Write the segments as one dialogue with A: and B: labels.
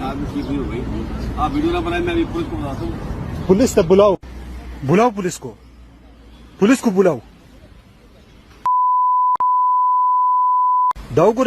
A: आदमी ठीक नहीं हो गई। आप वीडियो ना बनाए, मैं अभी पुलिस को बताता हूँ।
B: पुलिस तक बुलाओ, बुलाओ पुलिस को बुलाओ। दाउगुर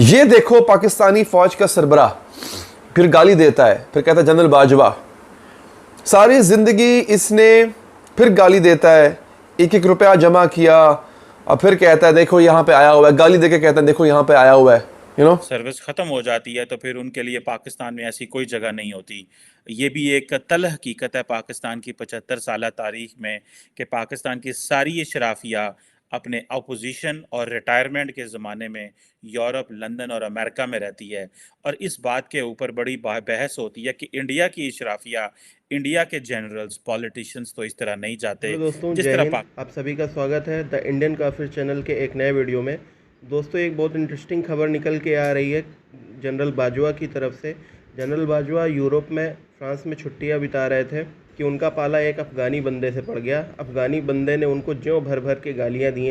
C: ये देखो पाकिस्तानी फौज का सरबराह फिर गाली देता है, फिर कहता है जनरल बाजवा। सारी जिंदगी इसने फिर गाली देता है, एक एक रुपया जमा किया और फिर कहता है देखो यहाँ पे आया हुआ है, गाली देके कहता है देखो यहाँ पे आया हुआ है.
D: सर्विस ख़त्म हो जाती है तो फिर उनके लिए पाकिस्तान में ऐसी कोई जगह नहीं होती। ये भी एक तल्ख़ हकीकत है पाकिस्तान की 75 साल तारीख़ में कि पाकिस्तान की सारी शराफिया अपने अपोजिशन और रिटायरमेंट के ज़माने में यूरोप, लंदन और अमेरिका में रहती है। और इस बात के ऊपर बड़ी बहस होती है कि इंडिया की इशराफिया, इंडिया के जनरल्स, पॉलिटिशियंस तो इस तरह नहीं जाते
E: दोस्तों,
D: जिस तरह
E: आप सभी का स्वागत है द इंडियन काफिर चैनल के एक नए वीडियो में। दोस्तों, एक बहुत इंटरेस्टिंग खबर निकल के आ रही है जनरल बाजवा की तरफ से। जनरल बाजवा यूरोप में, फ्रांस में छुट्टियां बिता रहे थे कि उनका पाला एक अफ़गानी बंदे से पड़ गया। अफ़गानी बंदे ने उनको ज्यों भर के गालियां दी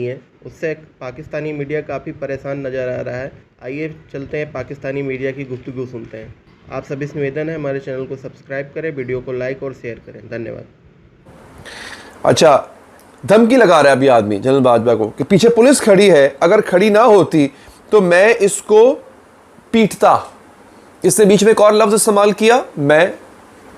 E: हैं, उससे पाकिस्तानी मीडिया काफ़ी परेशान नज़र आ रहा है। आइए चलते हैं पाकिस्तानी मीडिया की गुफ्तगू सुनते हैं। आप सभी से निवेदन है हमारे चैनल को सब्सक्राइब करें, वीडियो को लाइक और शेयर करें। धन्यवाद।
C: अच्छा, धमकी लगा रहा है अभी आदमी जनरल बाजवा को कि पीछे पुलिस खड़ी है, अगर खड़ी ना होती तो मैं इसको पीटता। इसने बीच में एक और लफ्ज़ इस्तेमाल किया, मैं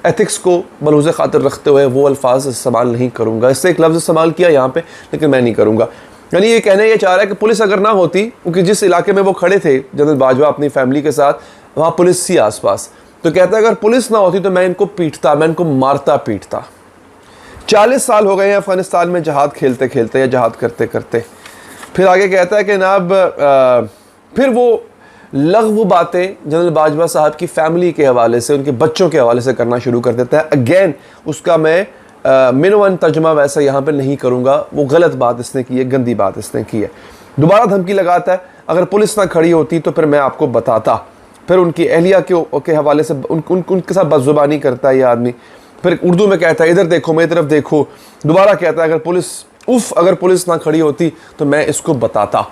C: एथिक्स को मलूज़ ख़ातिर रखते हुए वो अल्फाज इस्तेमाल नहीं करूँगा। इससे एक लफ्ज़ इस्तेमाल किया यहाँ पे, लेकिन मैं नहीं करूँगा। यानी ये कहने ये चाह रहा है कि पुलिस अगर ना होती, क्योंकि जिस इलाके में वो खड़े थे जनरल बाजवा अपनी फैमिली के साथ, वहाँ पुलिस थी आसपास, तो कहता है अगर पुलिस ना होती तो मैं इनको पीटता, मैं इनको मारता पीटता। 40 साल हो गए हैं अफ़गानिस्तान में जहाद खेलते खेलते या जहाद करते करते। फिर आगे कहता है कि जनाब फिर वो लग़्व बातें जनरल बाजवा साहब की फैमिली के हवाले से, उनके बच्चों के हवाले से करना शुरू कर देता है। अगेन उसका मैं मिनवन तर्जमा वैसा यहाँ पे नहीं करूँगा, वो गलत बात इसने की है, गंदी बात इसने की है। दोबारा धमकी लगाता है अगर पुलिस ना खड़ी होती तो फिर मैं आपको बताता। फिर उनकी अहलिया के हवाले से उनके साथ बदजुबानी करता है ये आदमी। फिर उर्दू में कहता है इधर देखो, मेरी तरफ देखो। दोबारा कहता है अगर पुलिस ना खड़ी होती तो मैं इसको बताता।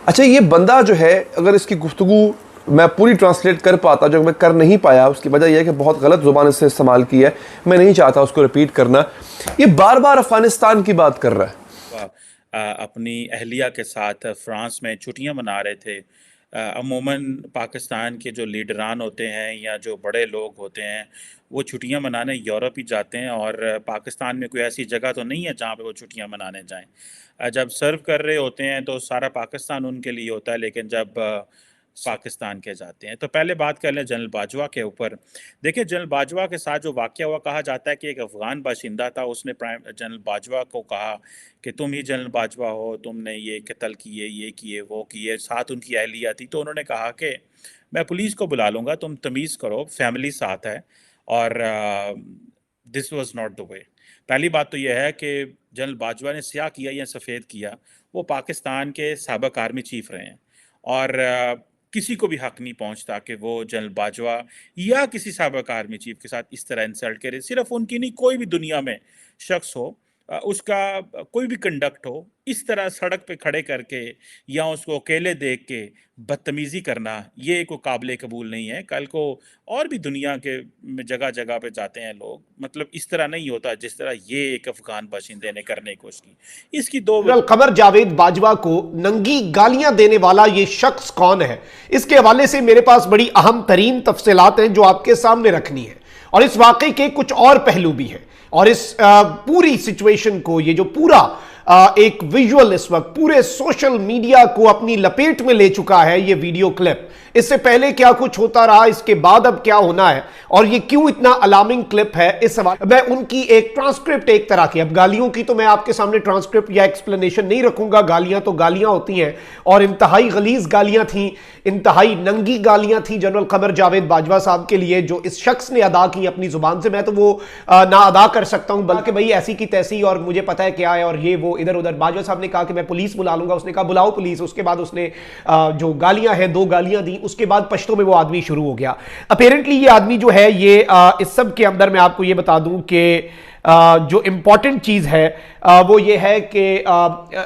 C: अच्छा, ये बंदा जो है, अगर इसकी गुफ्तगू मैं पूरी ट्रांसलेट कर पाता, जो मैं कर नहीं पाया, उसकी वजह यह है कि बहुत गलत ज़ुबान इससे इस्तेमाल की है। मैं नहीं चाहता उसको रिपीट करना। ये बार बार अफ़गानिस्तान की बात कर रहा है।
D: अपनी अहलिया के साथ फ्रांस में छुट्टियां मना रहे थे। अमूमन पाकिस्तान के जो लीडरान होते हैं या जो बड़े लोग होते हैं वो छुट्टियां मनाने यूरोप ही जाते हैं, और पाकिस्तान में कोई ऐसी जगह तो नहीं है जहाँ पे वो छुट्टियां मनाने जाएं। जब सर्व कर रहे होते हैं तो सारा पाकिस्तान उनके लिए होता है, लेकिन जब पाकिस्तान के जाते हैं तो पहले बात कर लें जनरल बाजवा के ऊपर। देखिए, जनरल बाजवा के साथ जो वाक़या हुआ, कहा जाता है कि एक अफ़गान बाशिंदा था, उसने जनरल बाजवा को कहा कि तुम ही जनरल बाजवा हो, तुमने ये कत्ल किए, ये किए, वो किए। साथ उनकी अहलिया थी, तो उन्होंने कहा कि मैं पुलिस को बुला लूँगा, तुम तमीज़ करो, फैमिली साथ है। और this was not the way. पहली बात तो यह है कि जनरल बाजवा ने स्याह किया या सफ़ेद किया, वो पाकिस्तान के साबिक आर्मी चीफ रहे हैं, और किसी को भी हक नहीं पहुंचता कि वो जनरल बाजवा या किसी साबिक आर्मी चीफ के साथ इस तरह इंसल्ट करे। सिर्फ उनकी नहीं, कोई भी दुनिया में शख्स हो, उसका कोई भी कंडक्ट हो, इस तरह सड़क पे खड़े करके या उसको अकेले देख के बदतमीजी करना, ये कोई काबिल कबूल नहीं है। कल को और भी दुनिया के जगह जगह पे जाते हैं लोग, मतलब इस तरह नहीं होता जिस तरह ये एक अफगान बाशिंदे ने करने की कोशिश की। इसकी दो
F: जनरल कमर जावेद बाजवा को नंगी गालियां देने वाला ये शख्स कौन है, इसके हवाले से मेरे पास बड़ी अहम तरीन तफसीलात हैं जो आपके सामने रखनी है, और इस वाकई के कुछ और पहलू भी हैं। और इस पूरी सिचुएशन को, ये जो पूरा एक विजुअल इस वक्त पूरे सोशल मीडिया को अपनी लपेट में ले चुका है, ये वीडियो क्लिप, इससे पहले क्या कुछ होता रहा, इसके बाद अब क्या होना है, और ये क्यों इतना अलार्मिंग क्लिप है, इस सवाल मैं उनकी एक ट्रांसक्रिप्ट एक तरह की, अब गालियों की तो मैं आपके सामने ट्रांसक्रिप्ट या एक्सप्लेनेशन नहीं रखूंगा, गालियां तो गालियां होती हैं, और इंतहाई गलीज गालियां थी, इंतहाई नंगी गालियां थी जनरल कमर जावेद बाजवा साहब के लिए, जो इस शख्स ने अदा की अपनी जुबान से। मैं तो वो ना अदा कर सकता हूं, बल्कि भाई ऐसी की तैसी, और मुझे पता है क्या है, और ये वो इधर उधर। बाजवा साहब ने कहा कि मैं पुलिस बुला लूंगा, उसने कहा बुलाओ पुलिस। उसके बाद उसने जो गालियां हैं, 2 गालियां दी, उसके बाद पश्तो में वो आदमी शुरू हो गया। अपेरेंटली ये आदमी जो है, ये इस सब के अंदर मैं आपको ये बता दूं कि जो इंपॉर्टेंट चीज है वो ये है कि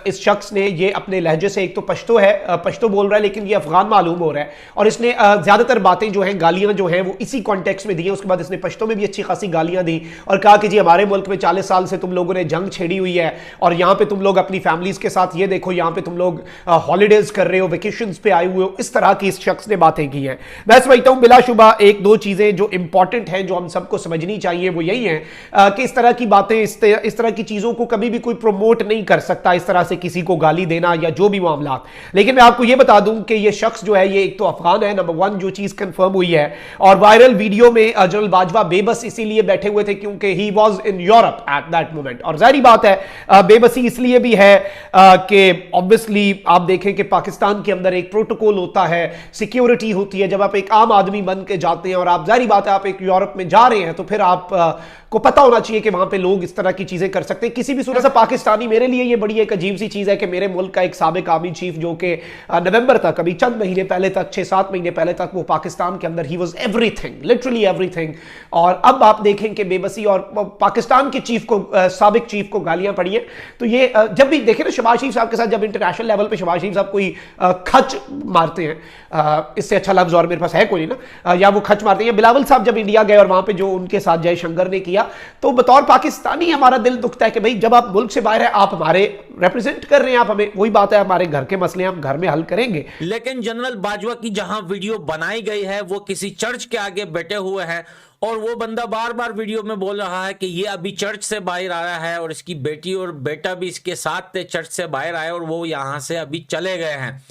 F: इस शख्स ने ये अपने लहजे से, एक तो पश्तो है, पश्तो बोल रहा है, लेकिन ये अफगान मालूम हो रहा है, और इसने ज्यादातर बातें जो हैं, गालियां जो हैं, वो इसी कॉन्टेक्स्ट में दी हैं। उसके बाद इसने पश्तो में भी अच्छी खासी गालियां दी और कहा कि जी हमारे मुल्क में 40 साल से तुम लोगों ने जंग छेड़ी हुई है, और यहाँ पे तुम लोग अपनी फैमिलीज के साथ, ये देखो यहाँ पे तुम लोग हॉलीडेज कर रहे हो, वेकेशंस पे आए हुए हो, इस तरह की इस शख्स ने बातें की हैं। मैं समझता हूं बिलाशुबा 1-2 चीजें जो इंपॉर्टेंट हैं, जो हम सबको समझनी चाहिए, वो यही है कि इस तरह की बातें, इस तरह की चीजों को कभी भी कोई प्रोमोट नहीं कर सकता, इस तरह से किसी को गाली देना या जो भी मामला। लेकिन मैं आपको यह बता दूं कि यह शख्स जो है, ये एक तो अफगान है, नंबर 1 जो चीज कंफर्म हुई है, और वायरल वीडियो में जनरल बाजवा बेबस इसीलिए बैठे हुए थे क्योंकि he was in Europe at that moment. और जाहिर बात है बेबसी इसलिए भी है कि ऑब्वियसली आप देखें कि पाकिस्तान के अंदर एक प्रोटोकॉल होता है, सिक्योरिटी होती है। जब आप एक आम आदमी बन के जाते हैं और आप, जाहिर बात है, आप एक यूरोप में जा रहे हैं, तो फिर आप को पता होना चाहिए कि वहां पे लोग इस तरह की चीजें कर सकते हैं किसी भी सूरत से। पाकिस्तानी, मेरे लिए ये बड़ी एक अजीब सी चीज है कि मेरे मुल्क का एक साबिक आर्मी चीफ, जो कि नवंबर तक, अभी चंद महीने पहले तक, 6-7 महीने पहले तक, वो पाकिस्तान के अंदर he was everything, literally everything, और अब आप देखें कि बेबसी और पाकिस्तान के चीफ को, साबिक चीफ को गालियां पड़ी हैं। तो ये जब भी देखें ना, शहबाज शरीफ साहब के साथ जब इंटरनेशनल लेवल पे शहबाज शरीफ साहब कोई खच मारते हैं, इससे अच्छा लफ्ज और मेरे पास है कोई ना, या वो खच मारते हैं, बिलावल साहब जब इंडिया गए और वहां पे जो उनके साथ जयशंकर ने किया, तो बतौर पाकिस्तानी हमारा दिल दुखता है कि भाई जब आप मुल्क से बाहर है, आप हमारे रिप्रेजेंट कर रहे हैं, आप हमें, वही बात है, हमारे घर के मसले हम घर में हल करेंगे।
G: लेकिन जनरल बाजवा की जहां वीडियो बनाई गई है, वो किसी चर्च के आगे बैठे हुए हैं, और वो बंदा बार बार वीडियो में बोल रहा है कि ये अभी चर्च से बाहर आया है, और इसकी बेटी और बेटा भी इसके साथ थे, चर्च से बाहर आए और वो यहां से अभी चले गए हैं।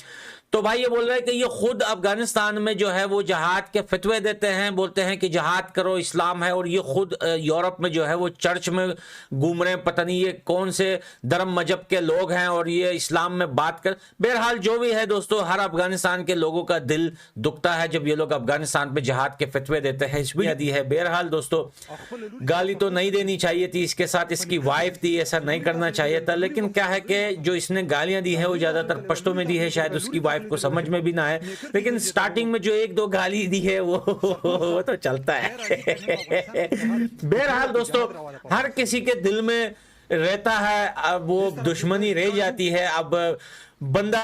G: तो भाई ये बोल रहे हैं कि ये खुद अफगानिस्तान में जो है वो जहाद के फतवे देते हैं, बोलते हैं कि जहाद करो, इस्लाम है, और ये खुद यूरोप में जो है वो चर्च में घूम रहे हैं, पता नहीं ये कौन से धर्म मजहब के लोग हैं, और ये इस्लाम में बात कर। बहरहाल जो भी है दोस्तों, हर अफगानिस्तान के लोगों का दिल दुखता है जब ये लोग अफगानिस्तान में जहाद के फतवे देते हैं। इस दी है। बहरहाल दोस्तों, गाली तो नहीं देनी चाहिए थी, इसके साथ इसकी वाइफ थी, ऐसा नहीं करना चाहिए था। लेकिन क्या है कि जो इसने गालियां दी है वो ज्यादातर पश्तो में दी है, शायद उसकी वाइफ को समझ में भी ना आए, लेकिन स्टार्टिंग में जो 1-2 गाली दी है वो तो चलता है। बहरहाल दोस्तों, हर किसी के दिल में रहता है, अब वो दुश्मनी रह जाती है। अब बंदा